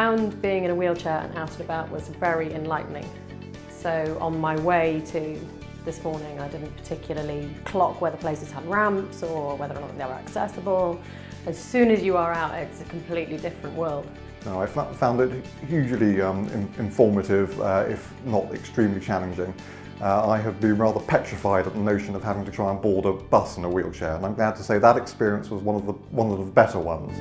found being in a wheelchair and out and about was very enlightening. So on my way to this morning, I didn't particularly clock whether places had ramps or whether or not they were accessible. As soon as you are out, it's a completely different world. No, I found it hugely informative, if not extremely challenging. I have been rather petrified at the notion of having to try and board a bus in a wheelchair, and I'm glad to say that experience was one of the better ones.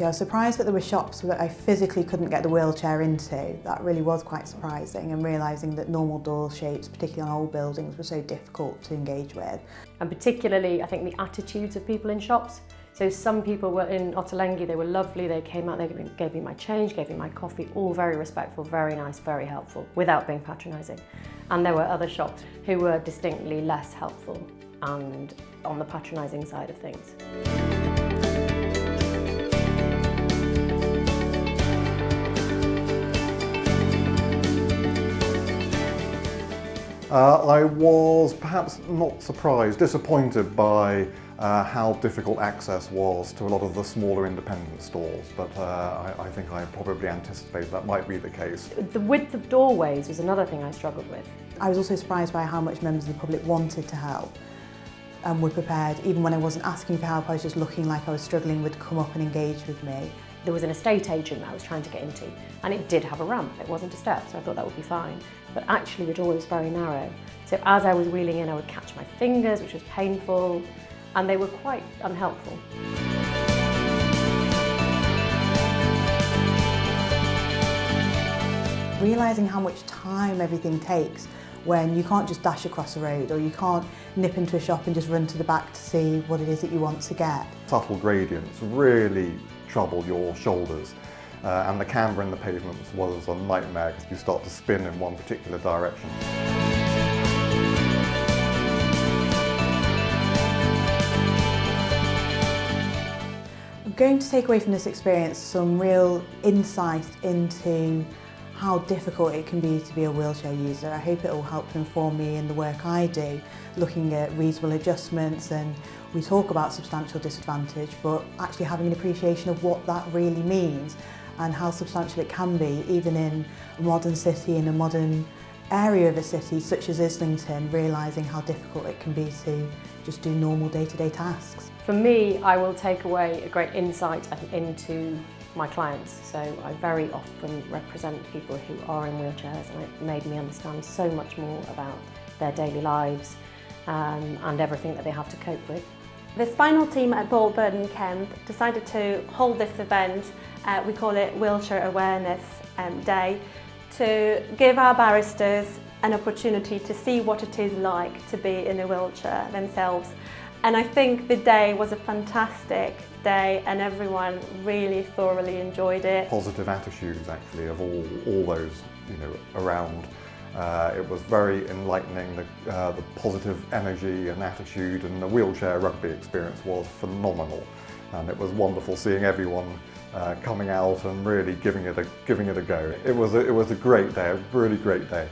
I was surprised that there were shops that I physically couldn't get the wheelchair into. That really was quite surprising, and realising that normal door shapes, particularly on old buildings, were so difficult to engage with. And particularly, I think, the attitudes of people in shops. So some people were in Ottolenghi, they were lovely, they came out, they gave me my change, gave me my coffee, all very respectful, very nice, very helpful, without being patronising. And there were other shops who were distinctly less helpful and on the patronising side of things. I was perhaps not surprised, disappointed by how difficult access was to a lot of the smaller independent stores, but I think I probably anticipated that might be the case. The width of doorways was another thing I struggled with. I was also surprised by how much members of the public wanted to help and were prepared. Even when I wasn't asking for help, I was just looking like I was struggling, would come up and engage with me. There was an estate agent that I was trying to get into, and it did have a ramp, it wasn't a step, so I thought that would be fine. But actually the door was very narrow, so as I was wheeling in I would catch my fingers, which was painful, and they were quite unhelpful. Realising how much time everything takes when you can't just dash across the road, or you can't nip into a shop and just run to the back to see what it is that you want to get. Subtle gradients really trouble your shoulders, and the camber in the pavements was a nightmare because you start to spin in one particular direction. I'm going to take away from this experience some real insight into how difficult it can be to be a wheelchair user. I hope it will help to inform me in the work I do, looking at reasonable adjustments, and we talk about substantial disadvantage, but actually having an appreciation of what that really means and how substantial it can be, even in a modern city, in a modern area of a city such as Islington, realising how difficult it can be to just do normal day-to-day tasks. For me, I will take away a great insight into my clients. So I very often represent people who are in wheelchairs, and it made me understand so much more about their daily lives and everything that they have to cope with. The spinal team at Burdon Kemp decided to hold this event, we call it Wheelchair Awareness Day, to give our barristers an opportunity to see what it is like to be in a wheelchair themselves. And I think the day was a fantastic day, and everyone really thoroughly enjoyed it. Positive attitudes actually of all those around. It was very enlightening, the positive energy and attitude, and the wheelchair rugby experience was phenomenal. And it was wonderful seeing everyone coming out and really giving it a go. It was a great day, a really great day.